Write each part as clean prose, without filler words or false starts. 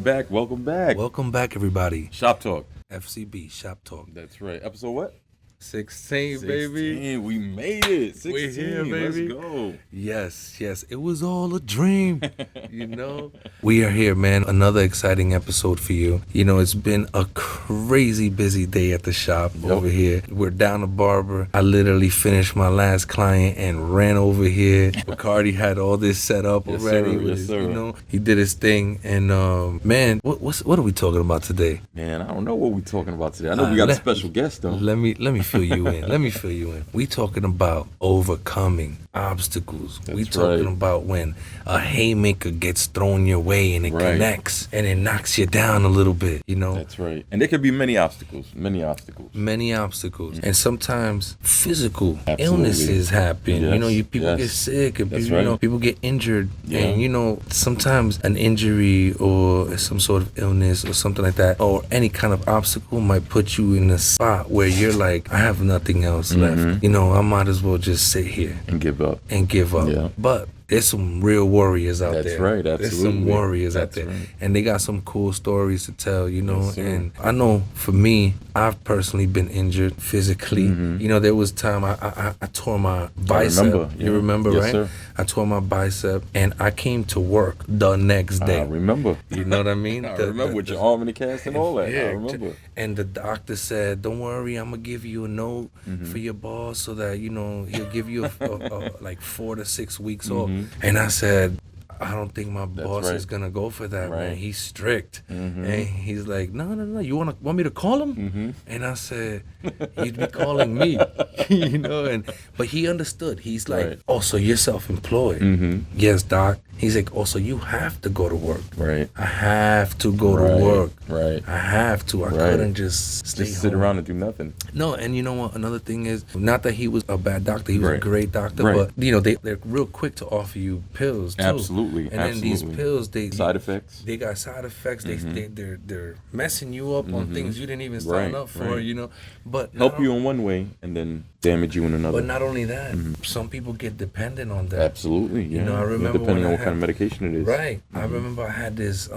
back. Welcome back. Welcome back, everybody. Shop Talk FCB, Shop Talk. That's right. Episode what? 16, baby. 16. We made it. 16. We're here, baby. Let's go. Yes. It was all a dream, We are here, man. Another exciting episode for you. It's been a crazy busy day at the shop over here. We're down to barber. I literally finished my last client and ran over here. Bacardi had all this set up already. Yes, sir. He did his thing. And, man, what are we talking about today? Man, I don't know what we're talking about today. I know we got a special guest, though. Let me fill you in. We talking about overcoming obstacles. That's we talking right. about when a haymaker gets thrown your way and it connects and it knocks you down a little bit, That's right. And there could be many obstacles. And sometimes physical illnesses happen. Yes. People get sick and people get injured. Yeah. And sometimes an injury or some sort of illness or something like that, or any kind of obstacle might put you in a spot where you're like, I have nothing else left. I might as well just sit here And give up. Yeah. But there's some real warriors out there. That's right, absolutely. There's some warriors out there. Right. And they got some cool stories to tell, Yes, sir. and I know for me, I've personally been injured physically. There was time I tore my bicep. I remember. You remember, Yes, right? Sir. I tore my bicep and I came to work the next day. I remember. You know what I mean? I remember with your arm in the cast and all that. Yeah, I remember. And the doctor said, "Don't worry, I'm gonna give you a note for your boss so that he'll give you like 4 to 6 weeks off." And I said, I don't think my boss is gonna go for that, man. He's strict, and he's like, no. You want me to call him? And I said, you'd be calling me, but he understood. He's like, oh, so you're self-employed? Yes, doc. He's like, oh, so you have to go to work. Right. I have to go to work. Right. I have to. I couldn't just sit around and do nothing. No, and you know what? Another thing is, not that he was a bad doctor. He was a great doctor, but they're real quick to offer you pills too. Absolutely. And then these pills, side effects. They got side effects. They're messing you up on things you didn't even sign up for. But help you in one way and then damage you in another. But not only that, some people get dependent on that. Absolutely. Yeah. I remember depending on what kind of medication it is. Right. I remember I had this.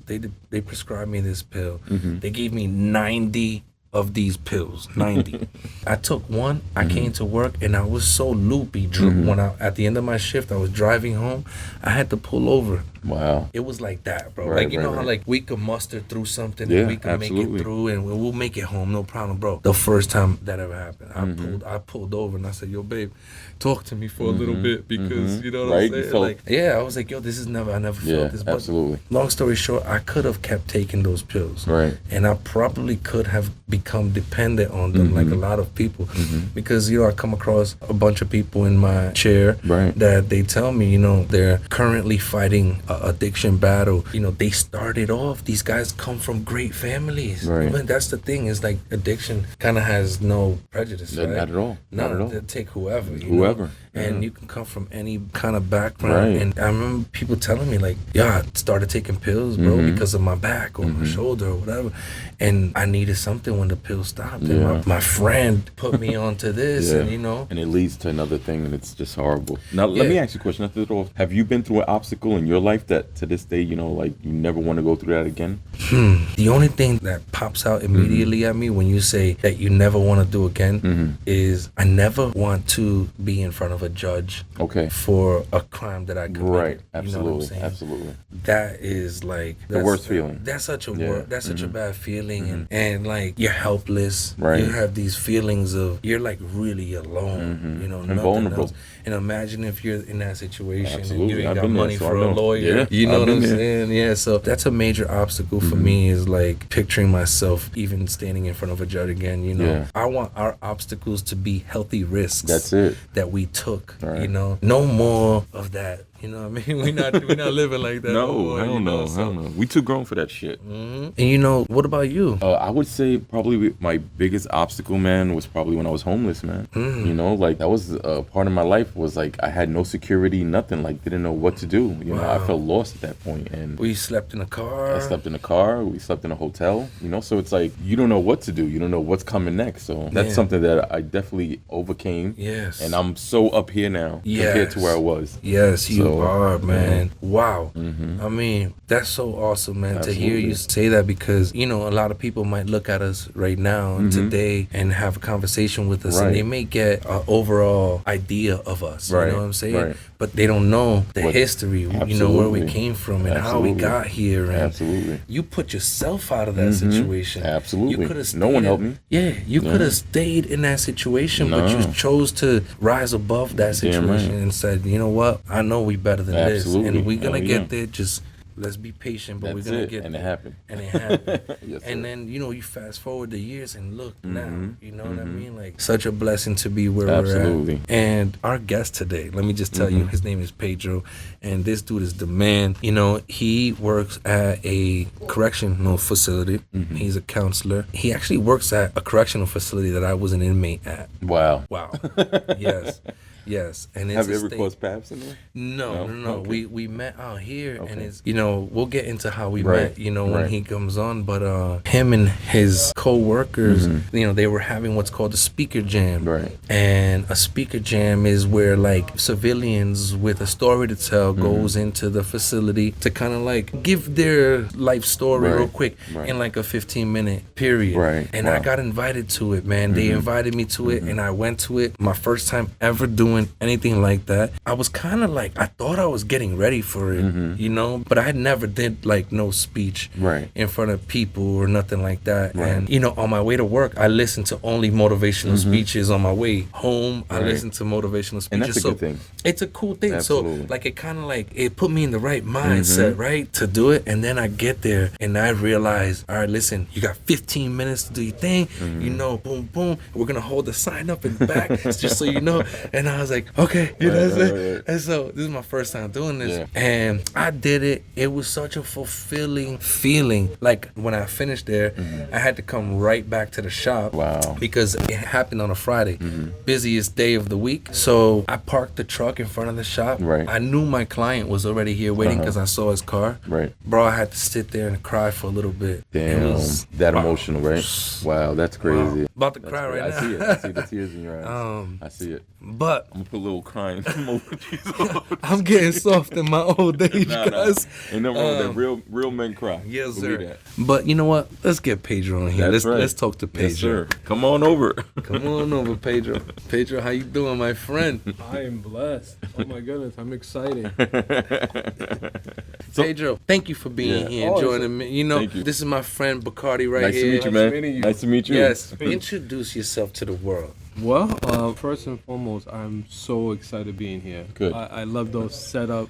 They prescribed me this pill. They gave me 90 of these pills. 90. I took one. I came to work and I was so loopy. When at the end of my shift, I was driving home. I had to pull over. Wow. It was like that, bro. Right, how like we could muster through something and we can make it through and we'll make it home, no problem, bro. The first time that ever happened, I pulled over and I said, yo, babe, talk to me for a little bit because you know what I'm saying? I was like, yo, I never felt this. But absolutely. Long story short, I could have kept taking those pills. Right. And I probably could have become dependent on them like a lot of people. Because, I come across a bunch of people in my chair that they tell me, they're currently fighting addiction battle. They started off, these guys come from great families. Right. But that's the thing, is like addiction kind of has no prejudice, right? Not at all. Not at all. They'll take whoever. Whoever. And you can come from any kind of background. And I remember people telling me like, I started taking pills, bro, because of my back or my shoulder or whatever. And I needed something when the pills stopped. And my friend put me onto this and And it leads to another thing and it's just horrible. Now, let me ask you a question. Have you been through an obstacle in your life that to this day, like you never want to go through that again? The only thing that pops out immediately at me when you say that you never want to do again is I never want to be in front of a judge for a crime that I committed. Right. Absolutely. You know what I'm saying? Absolutely. That is like the worst feeling. That's such a bad feeling and like you're helpless. Right. You have these feelings of you're like really alone. And vulnerable. Else. And imagine if you're in that situation Absolutely. and you ain't I've got been there, money so for a lawyer. Yeah. You know what I'm there. saying? Yeah. So that's a major obstacle for me, is like picturing myself even standing in front of a judge again. I want our obstacles to be healthy risks. That's it. That we took. Right. No more of that. You know what I mean? We're not living like that. No, hell no. We too grown for that shit. And what about you? I would say probably my biggest obstacle, man, was probably when I was homeless, man. Like that was part of my life was like I had no security, nothing, like didn't know what to do. I felt lost at that point. And we slept in a car. I slept in a car. We slept in a hotel, so it's like you don't know what to do. You don't know what's coming next. So that's something that I definitely overcame. Yes. And I'm so up here now compared to where I was. Yes, you So, are, man. Wow. Mm-hmm. I mean, that's so awesome, man, Absolutely. to hear you say that, because, you know, a lot of people might look at us right now, today, and have a conversation with us, and they may get an overall idea of us, you know what I'm saying? Right. But they don't know the history, Absolutely. you know, where we came from and how we got here. And Absolutely. you put yourself out of that situation. Absolutely. You could have No one helped me. Yeah, you could have stayed in that situation, but you chose to rise above that situation and said, you know what? I know we better than this, and we're gonna get there. Just let's be patient, but we're gonna get and there. it happened. And it happened. Yes, and sir. then, you know, you fast forward the years and look now. You know what I mean? Like, such a blessing to be where we're at. And our guest today, let me just tell you, his name is Pedro, and this dude is the man. You know, he works at a correctional facility. He's a counselor. He actually works at a correctional facility that I was an inmate at. Wow. Yes. Yes, and it's Have you ever crossed paths in there? No. Okay. We met out here, and it's, you know, we'll get into how we Right. met, you know, when he comes on. But him and his co-workers, you know, they were having what's called a speaker jam. Right. And a speaker jam is where, like, civilians with a story to tell goes into the facility to kind of like give their life story real quick in like a 15-minute period. Right. And I got invited to it, man. They invited me to it, and I went to it. My first time ever doing anything like that. I was kind of like, I thought I was getting ready for it, you know, but I had never did like no speech in front of people or nothing like that. And, you know, on my way to work, I listened to only motivational speeches. On my way home, I listened to motivational speeches. And that's a good thing. It's a cool thing. Absolutely. So, like, it kind of like, it put me in the right mindset, right, to do it. And then I get there and I realize, all right, listen, you got 15 minutes to do your thing, you know, boom, boom. We're going to hold the sign up in the back, just so you know. And I was like, okay, you know what I'm saying? Right. And so this is my first time doing this. Yeah. And I did it. It was such a fulfilling feeling. Like, when I finished there, I had to come right back to the shop. Wow. Because it happened on a Friday. Busiest day of the week. So I parked the truck in front of the shop. Right. I knew my client was already here waiting because I saw his car. Right. Bro, I had to sit there and cry for a little bit. Damn. It was That emotional, right? Wow, that's crazy. About to That's cry crazy. right now. I see it. I see the tears in your eyes. I see it. But I'm gonna put a little crying emojis. I'm getting soft in my old age, guys. Ain't no wrong with that. Real men cry. Yes, Believe sir. that. But you know what? Let's get Pedro on here. Let's talk to Pedro. Yes, sir. Come on over. Come on over, Pedro. Pedro, how you doing, my friend? I am blessed. Oh my goodness, I'm excited. Pedro, thank you for being here and joining me. You know, Thank you. this is my friend Bacardi right Nice here. to meet you, man. meeting you. Nice to meet you. Yes. Introduce yourself to the world. Well, first and foremost, I'm so excited being here. Good. I love those setup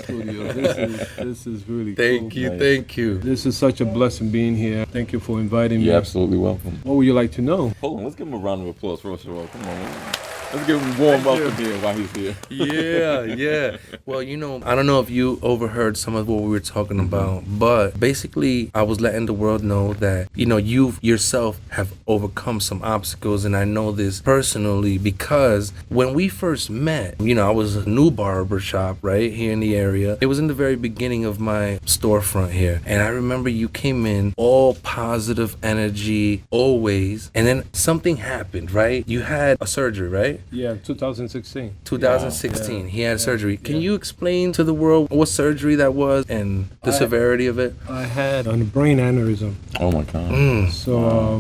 studios. This is really Thank cool. you, Nice. thank you. This is such a blessing being here. Thank you for inviting me. You're absolutely welcome. What would you like to know? Hold on, let's give him a round of applause first of all. Come on. Let's give him a warm welcome here while he's here. Yeah. Well, you know, I don't know if you overheard some of what we were talking about, but basically I was letting the world know that, you know, you yourself have overcome some obstacles, and I know this personally because when we first met, you know, I was a new barber shop right here in the area. It was in the very beginning of my storefront here, and I remember you came in all positive energy always, and then something happened, right? You had a surgery, right? Yeah, 2016. 2016. He had surgery. Can you explain to the world what surgery that was and the severity of it? I had a brain aneurysm. Oh my God. So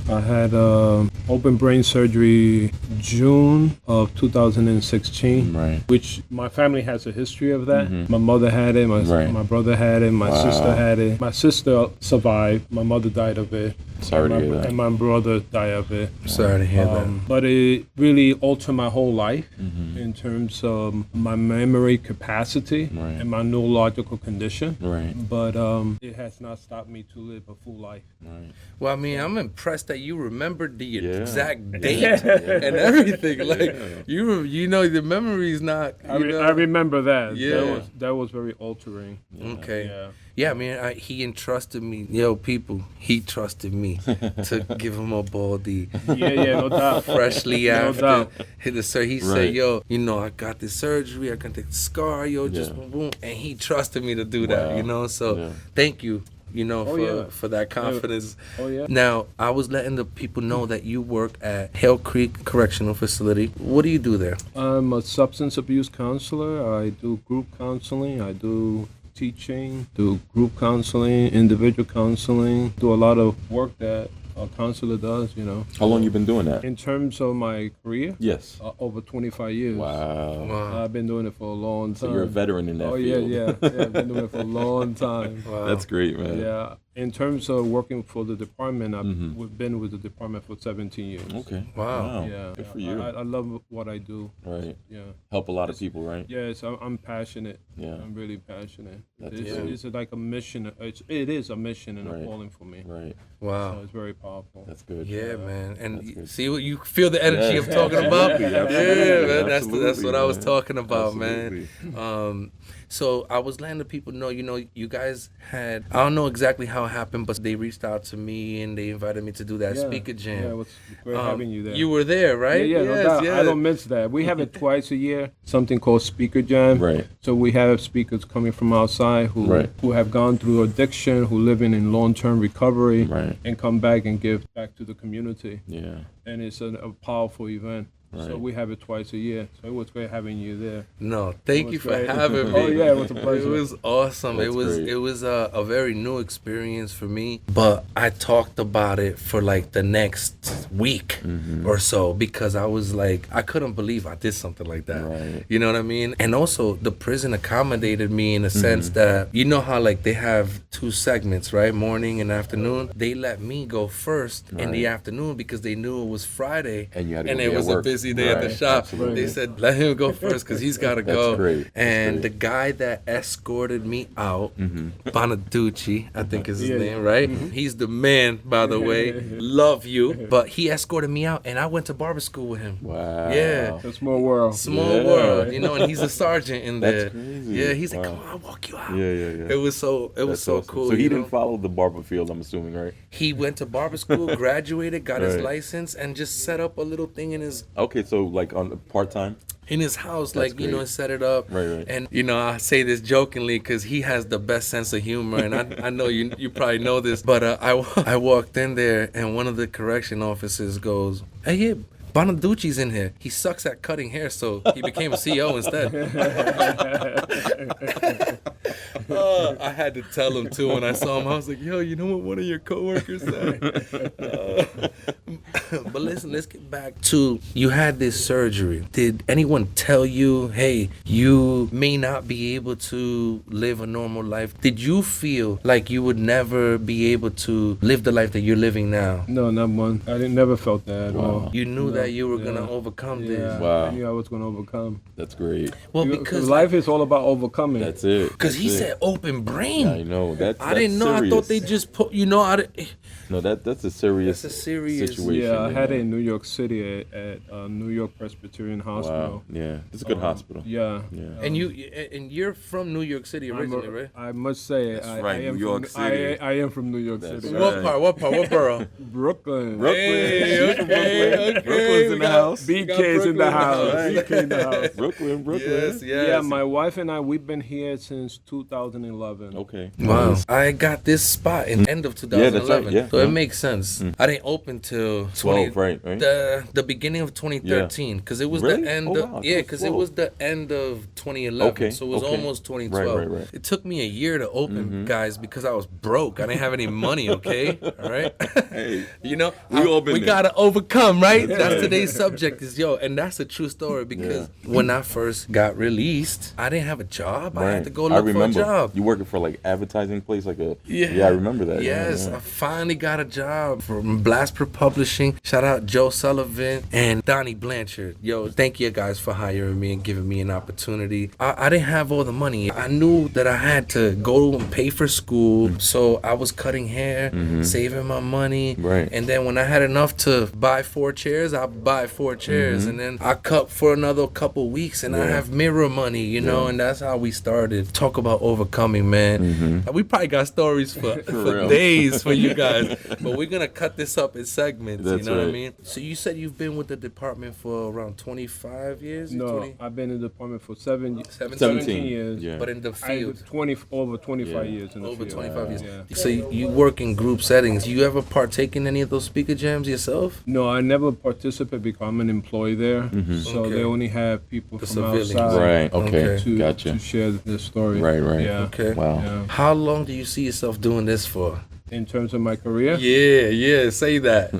I had open brain surgery June of 2016, Right. which my family has a history of that. My mother had it, my brother had it, my sister had it. My sister survived, my mother died of it. Sorry to hear that. And my brother died of it. Sorry to hear that. But it really altered my whole life in terms of my memory capacity Right. and my neurological condition. Right. But it has not stopped me to live a full life. Right. Well, I mean, I'm impressed that you remembered the Yeah. exact date and everything. Like, you know, the memory's not. I You know? I remember that. Yeah. That was very altering. Okay. Yeah. Yeah, I mean, he entrusted me. Yo, people, he trusted me to give him a baldy. Yeah, no doubt. Freshly No after doubt. he Right. said, yo, you know, I got this surgery, I got this scar, yo, just Yeah. boom, boom. And he trusted me to do that, Wow. you know? So Yeah. thank you for that confidence. Oh, yeah. Now, I was letting the people know that you work at Hale Creek Correctional Facility. What do you do there? I'm a substance abuse counselor. I do group counseling. I do teaching, do group counseling, individual counseling, do a lot of work that a counselor does, How long you been doing that? In terms of my career? Yes. Over 25 years. Wow. I've been doing it for a long time. So you're a veteran in that field. Yeah, I've been doing it for a long time. Wow. That's great, man. Yeah. In terms of working for the department, I've been with the department for 17 years. Okay. Wow. Yeah. Good for you. I love what I do. Right. Yeah. Help a lot of people, right? Yes, I'm passionate. Yeah. I'm really passionate. That's It's like a mission. It is a mission and Right. a calling for me. Right. Wow. So it's very powerful. That's good. Yeah, man. And good. see what you feel the energy Yes, I'm talking about? absolutely, Yeah, absolutely, man. That's absolutely, what I was man. talking about, Absolutely. man. So I was letting the people know, you guys had, I don't know exactly how it happened, but they reached out to me and they invited me to do that speaker jam. Yeah, it was great having you there. You were there, right? Yeah, no Yes, doubt. yeah. I don't miss that. We have it twice a year, something called Speaker Jam. Right. So we have speakers coming from outside Right. who have gone through addiction, who living in long-term recovery, Right. and come back and give back to the community. Yeah. And it's a powerful event. So Right. we have it twice a year. So it was great having you there. No, thank It you was for great. having me. Oh, yeah, it was a pleasure. It was awesome. That's great. It was a very new experience for me, but I talked about it for like the next week or so because I was like, I couldn't believe I did something like that. Right. You know what I mean? And also the prison accommodated me in a sense that, you know how like they have 2 segments, right? Morning and afternoon. They let me go first in the Right. afternoon because they knew it was Friday And you had to go it be at was a work. busy day at the Right, shop. absolutely. They said, let him go first because he's got to That's go. great. That's And great. the guy that escorted me out, Bonaducci, I think is his Yeah. name, right? He's the man, by the way. Love you. But he escorted me out, and I went to barber school with him. Wow. Yeah. It's a small world. Small Yeah. world, and he's a sergeant in there. That's crazy. Yeah, he's like, Wow. come on, I'll walk you out. Yeah. It was so That's awesome. cool. So he you didn't know? follow the barber field, I'm assuming, right? He went to barber school, graduated, got his Right. license, and just set up a little thing in his Okay, so like on part-time? house, That's like, great. set it up. Right. And, I say this jokingly because he has the best sense of humor. And I know you probably know this, but I walked in there and one of the correction officers goes, hey, yeah, Bonaducci's in here. He sucks at cutting hair, so he became a CEO instead. I had to tell him too when I saw him. I was like, yo, you know what one of your coworkers said? But listen, let's get back to, you had this surgery. Did anyone tell you, hey, you may not be able to live a normal life? Did you feel like you would never be able to live the life that you're living now? No, not one. I never felt that at all. You knew No, that you were going yeah. to overcome Yeah, this. Wow. I knew I was going to overcome. That's great. Well, Because because life is all about overcoming. That's it. Because he That's it. said open brain. I know. I didn't know. Serious. I thought they just put, No, that's a serious, That's a serious- situation. Yeah, I had it man. in New York City at New York Presbyterian Hospital. Wow. Yeah. It's a good hospital. Yeah. Yeah. And you're from New York City originally, right? I must say, I right, am New York from, City. I am from New York That's City. right. What part? What borough? Brooklyn. Hey, okay. Brooklyn's in the house. BK's in the house. Brooklyn. BK in the house. Brooklyn. Yes. Yeah, my wife and I, we've been here since 2011. Okay. Wow. I got this spot in end of 2011. that's right, yeah. So it makes sense. I didn't open till 12, right? the beginning of 2013 because it was Really? the end Oh, of wow, because it 12. was the end of 2011. Okay, So it was okay. almost 2012. Right. It took me a year to open, guys, because I was broke. I didn't have any money, okay? All right? Hey, You know, we all been we there. gotta overcome, right? That's today's subject is and that's a true story because when I first got released, I didn't have a job. I had to go look for a job. You working for like advertising place, like a Yeah, I remember that. Yes, Yeah. I finally got a job from Blasper Publishing. Shout out Joe Sullivan and Donnie Blanchard. Yo, thank you guys for hiring me and giving me an opportunity. I didn't have all the money. I knew that I had to go and pay for school, so I was cutting hair, saving my money. Right. And then when I had enough to buy 4 chairs, I buy 4 chairs, and then I cut for another couple weeks, and I have mirror money, you know, and that's how we started. Talk about overcoming, man. We probably got stories for real. days for you guys, but we're gonna cut this up in segments. That's you know what I right. mean? So you said you've been with the department for around 25 years? No, 20? I've been in the department for 17 17 years. Yeah. But in the field, Over 25 Yeah. years in the over field. 25 years. Yeah. So you work in group settings. Do you ever partake in any of those speaker jams yourself? No, I never participate because I'm an employee there. So Okay. they only have people The from civilians. outside Right. Okay. Okay. to, Gotcha. to share the story. Right. Right. Yeah. Okay. Wow. Yeah. How long do you see yourself doing this for? In terms of my career, Yeah, say that.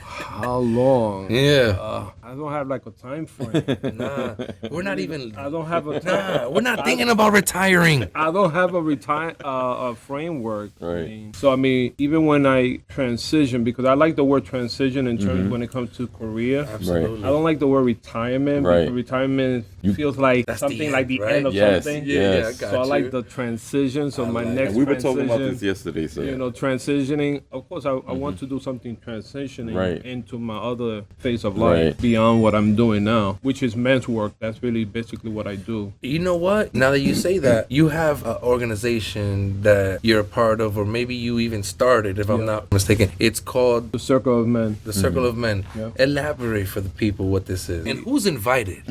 how long? Yeah. I don't have like a time frame. Nah, we're not even. I don't have a Nah, we're not thinking about retiring. I don't have a framework. Right. So I mean, even when I transition, because I like the word transition in terms when it comes to career. Absolutely. I don't like the word retirement. Right. Because retirement feels like That's the something end, like the right? end of Yes. something. Yeah, Yes. I got So I you. like the transition. So my like next And we were talking about transition, this yesterday. So you know, transitioning. Of course, I want to do something transitioning Right. into my other phase of life Right. beyond what I'm doing now, which is men's work. That's really basically what I do. You know what? Now that you say that, you have an organization that you're a part of, or maybe you even started, if I'm not mistaken. It's called The Circle of Men. the Circle of Men. Yeah. Elaborate for the people what this is. And who's invited?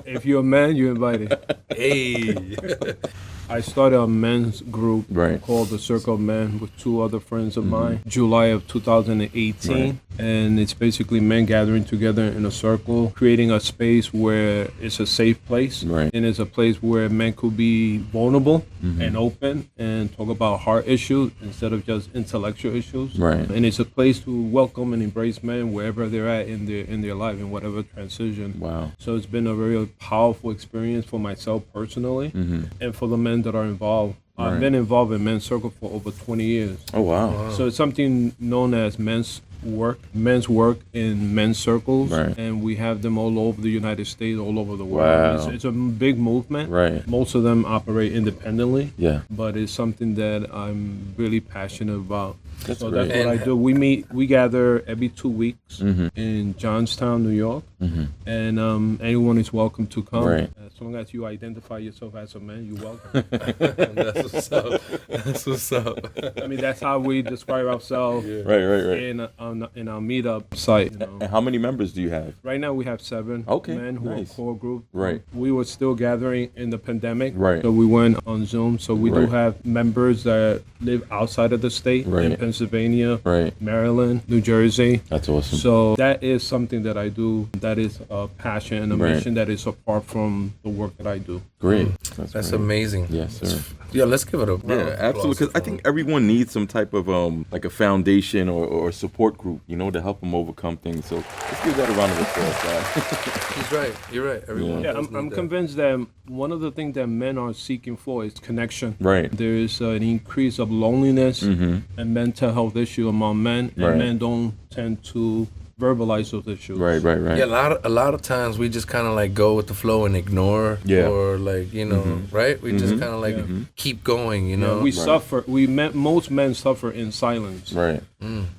If you're a man, you're invited. Hey. I started a men's group Right. called the Circle of Men with two other friends of mine, July of 2018. And it's basically men gathering together in a circle, creating a space where it's a safe place. Right. And it's a place where men could be vulnerable and open and talk about heart issues instead of just intellectual issues. Right. And it's a place to welcome and embrace men wherever they're at in their life, in whatever transition. Wow. So it's been a very powerful experience for myself personally and for the men that are involved. I've been involved in Men's Circle for over 20 years. Oh wow. So it's something known as men's work in men's circles. Right. And we have them all over the United States, all over the world. Wow. It's a big movement. Right. Most of them operate independently. Yeah. But it's something that I'm really passionate about. That's So great. that's what I do. We gather every 2 weeks in Johnstown, New York, and anyone is welcome to come. Right. As long as you identify yourself as a man, you're welcome. That's what's up. That's what's up. I mean, that's how we describe ourselves Right. in our meetup site. You know. And how many members do you have? Right now we have 7 Okay, men who nice. are core group. Right. We were still gathering in the pandemic. Right. So we went on Zoom. So we do Right. have members that live outside of the state in Right. Pennsylvania, Right. Maryland, New Jersey. That's awesome. So that is something that I do. That is a passion and a Right. mission that is apart from the work that I do. Great. That's great. amazing. Yes, sir. Yeah, let's give it a Yeah, absolutely. Because I think everyone needs some type of like a foundation or support group, you know, to help them overcome things. So let's give that a round of applause, guys. He's right. You're right. Everyone. Yeah, does I'm need that. convinced that one of the things that men are seeking for is connection. Right. There is an increase of loneliness and mental health issue among men, and Right. men don't tend to verbalize those issues. Right. Yeah, a lot of times we just kind of like go with the flow and ignore, Yeah. or like right? We just kind of like keep going, you know. We suffer. Most men suffer in silence. Right.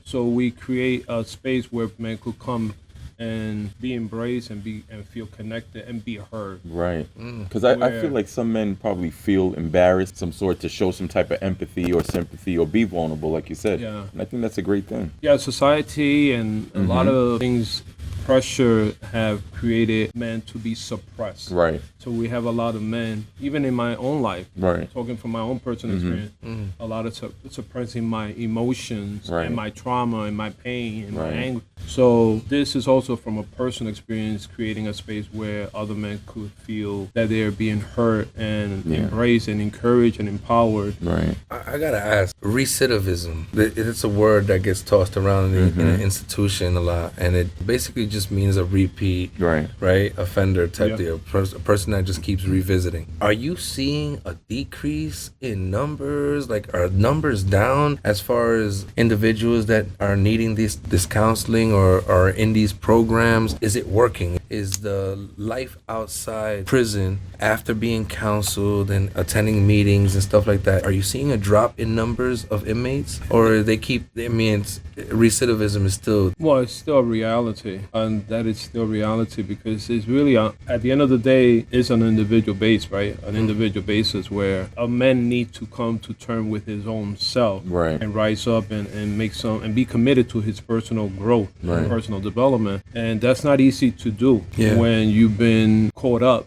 So we create a space where men could come and be embraced and feel connected and be heard. Right. Because I Where- feel like some men probably feel embarrassed, some sort, to show some type of empathy or sympathy or be vulnerable, like you said. Yeah. And I think that's a great thing. Yeah, society and a lot of things, pressure have created men to be suppressed. Right. So we have a lot of men, even in my own life, Right. talking from my own personal experience, a lot of suppressing my emotions Right. and my trauma and my pain and my Right. anger. So this is also from a personal experience, creating a space where other men could feel that they're being heard and embraced and encouraged and empowered. Right. I gotta ask, recidivism. It's a word that gets tossed around in an institution a lot, and it basically just means a repeat, Right. offender type Yeah. deal. A person that just keeps revisiting. Are you seeing a decrease in numbers? Like, are numbers down as far as individuals that are needing this counseling or are in these programs? Is it working? Is the life outside prison after being counseled and attending meetings and stuff like that, are you seeing a drop in numbers of inmates, or they keep? I mean, recidivism is still... Well, it's still a reality, and that is still reality because it's really, at the end of the day, it's an individual base, right? An individual basis where a man needs to come to terms with his own self, Right. and rise up and make some and be committed to his personal growth, Right. and personal development, and that's not easy to do when you've been caught up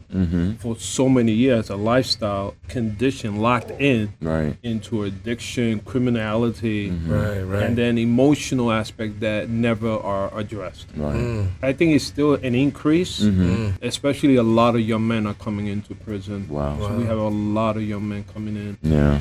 for so many years, a lifestyle condition locked in Right. into addiction, criminality, Right, right. and then emotional aspect that never are addressed. Right. I think it's still an increase, especially a lot of young men are coming into prison. Wow. So we have a lot of young men coming in. Yeah.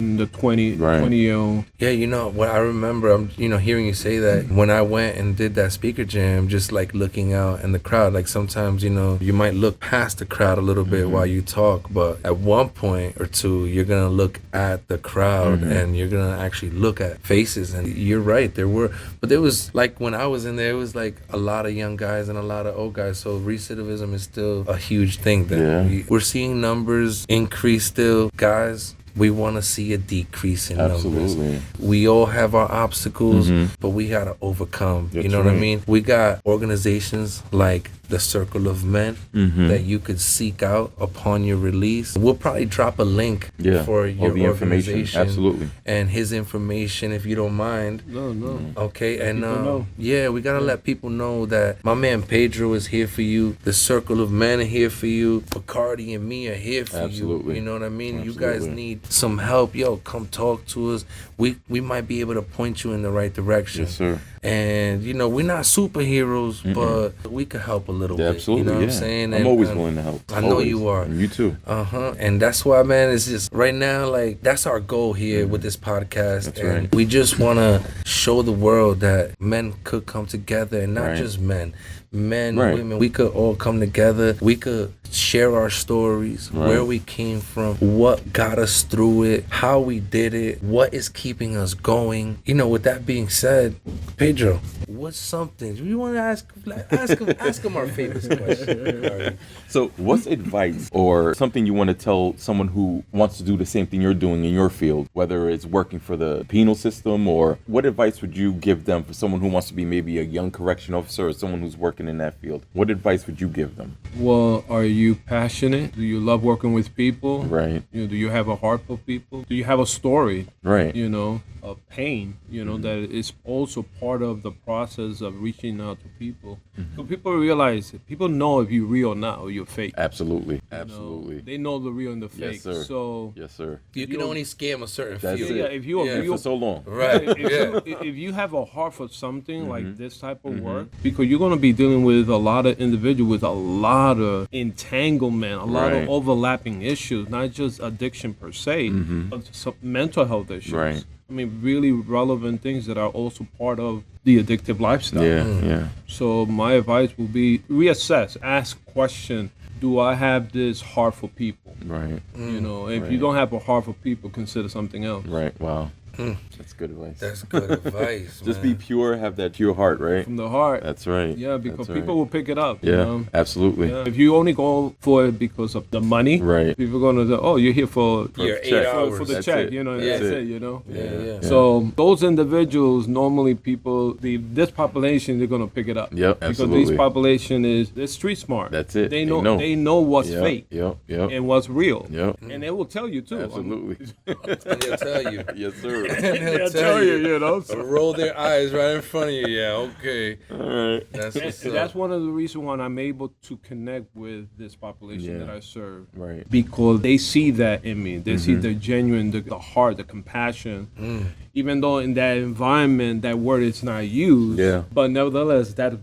In the 20-year-old. Yeah, you know what I remember, hearing you say that when I went and did that speaker jam, just like looking out in the crowd, like sometimes, you might look past the crowd a little bit while you talk, but at one point or two, you're going to look at the crowd and you're going to actually look at faces. And you're right, there was like when I was in there, it was like a lot of young guys and a lot of old guys. So recidivism is still a huge thing there. Yeah. We're seeing numbers increase still. Guys, we want to see a decrease in Absolutely. numbers. We all have our obstacles, but we got to overcome. That's you know what I right. mean? We got organizations like the Circle of Men that you could seek out upon your release. We'll probably drop a link for your All the information. organization. Absolutely. And his information, if you don't mind. No. Okay, and People know. yeah, we gotta let people know that my man Pedro is here for you. The Circle of Men are here for you. Bacardi and me are here for Absolutely. you. You know what I mean? Absolutely. You guys need some help. Yo, come talk to us. We might be able to point you in the right direction. Yes, sir. And we're not superheroes, but we could help a little bit. Absolutely. You know what I'm yeah. saying? I'm And, always willing to help. I know Always. you are. And you too. And that's why, man, it's just right now, like, that's our goal here with this podcast. That's and right. we just want to show the world that men could come together, and not Right. just men, Right. women. We could all come together. We could share our stories, Right. where we came from, what got us through it, how we did it, what is keeping us going. With that being said, Pedro, what's something you want to ask him our famous question? So, what's advice or something you want to tell someone who wants to do the same thing you're doing in your field, whether it's working for the penal system, or what advice would you give them for someone who wants to be maybe a young correction officer or someone who's working in that field? What advice would you give them? Well, are you passionate? Do you love working with people? Right. Do you have a heart for people? Do you have a story? Right. Of pain, that is also part of the process of reaching out to people. So people know if you're real or not, or you're fake. Absolutely. You know, Absolutely. they know the real and the fake. Yes, sir. So Yes, sir. You can only scam a certain That's field. it. yeah, if you're Yeah, a real For so long. Right. if you have a heart for something like this type of work, because you're going to be dealing with a lot of individuals with a lot of entanglement, a lot Right. of overlapping issues, not just addiction per se, but some mental health issues. Right. I mean, really relevant things that are also part of the addictive lifestyle. Yeah. So my advice will be reassess, ask question. Do I have this heart for people? Right. If you don't have a heart for people, consider something else. Right. Wow. That's good advice. That's good advice. Just man. be pure, have that pure heart, right? From the heart. That's right. Yeah, because That's people right. will pick it up. Yeah, absolutely. Yeah. If you only go for it because of the money, Right. people are gonna say, "Oh, you're here for Your check. 8 for, hours. for the That's check," it. and That's that's it. it. Yeah. So those individuals, normally this population, they're gonna pick it up. Yep, Because absolutely. this population they're street smart. That's it. They know what's Yep, fake Yep. and what's real. Yep. And they will tell you too. Absolutely. And they'll tell you. Yes, sir. They'll tell you, so. Roll their eyes right in front of you. Yeah, okay. All right. That's what's up. That's one of the reasons why I'm able to connect with this population Yeah. that I serve. Right. Because they see that in me. They see the genuine, the heart, the compassion. Even though in that environment, that word is not used. Yeah. But nevertheless, that's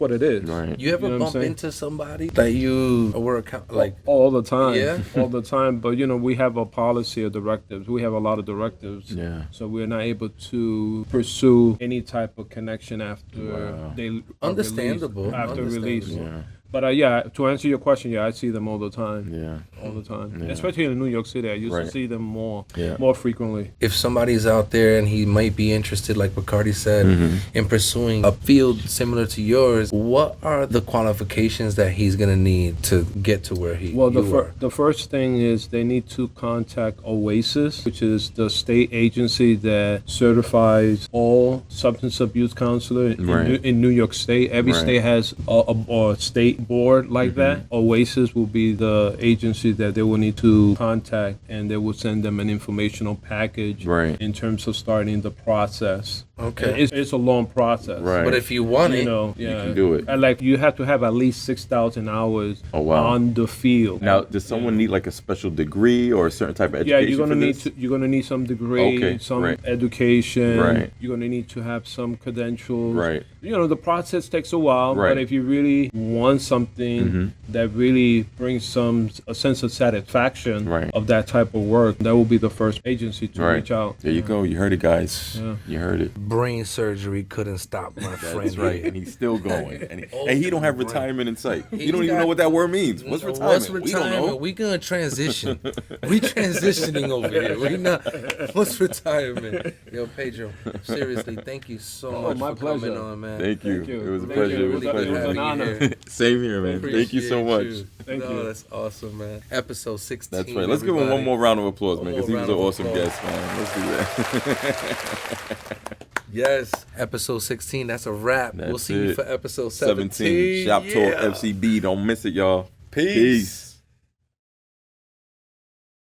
what it is. Right. You ever You know what I'm bump saying? into somebody that you were like? All the time. Yeah? All the time. But, we have a policy of directives. We have a lot of directives. Yeah. So we're not able to pursue any type of connection after Wow. they are Understandable. released, after release. Yeah. yeah, to answer your question, yeah, I see them all the time. Yeah. All the time. Yeah. Especially in New York City. I used to Right. see them more Yeah. more frequently. If somebody's out there and he might be interested, like Bacardi said, in pursuing a field similar to yours, what are the qualifications that he's gonna need to get to where he? Well, were? the first thing is they need to contact OASIS, which is the state agency that certifies all substance abuse counselors Right. in New York State. Every Right. state has a state board like that. OASIS will be the agency that they will need to contact, and they will send them an informational package Right. in terms of starting the process. Okay. It's a long process. Right. But if you want You it, know, yeah, can do it. And like you have to have at least 6,000 hours Oh, wow. on the field. Now, does someone need like a special degree or a certain type of Yeah, education? you're gonna need some degree, Okay, some right. education. Right. You're gonna need to have some credentials. Right. You know, the process takes a while, Right. but if you really want something that really brings a sense of satisfaction Right. of that type of work, that will be the first agency to Right. reach out. There you go. You heard it, guys. Yeah. You heard it. brain surgery couldn't stop my friend. That's right. And he's still going. And he don't have retirement in sight. He You don't even got- know what that word means. What's retirement? What's We retirement? don't know. We gonna transition. We transitioning over here. We not. What's retirement? Yo, Pedro. Seriously, thank you so much my for coming pleasure. on, man. Thank you. Thank you. It was a Thank pleasure. you. It was a It was pleasure. an having you honor. here. Same here, man. Thank you so Appreciate much. you. Thank No, you. that's awesome, man. Episode 16. That's right. Let's give him one more round of applause, man, because he was an more awesome round of guest, man. Let's do that. Yes. Episode 16. That's a wrap. We'll That's see you it. for episode 17. 17. Shop Talk Yeah. FCB. Don't miss it, y'all. Peace.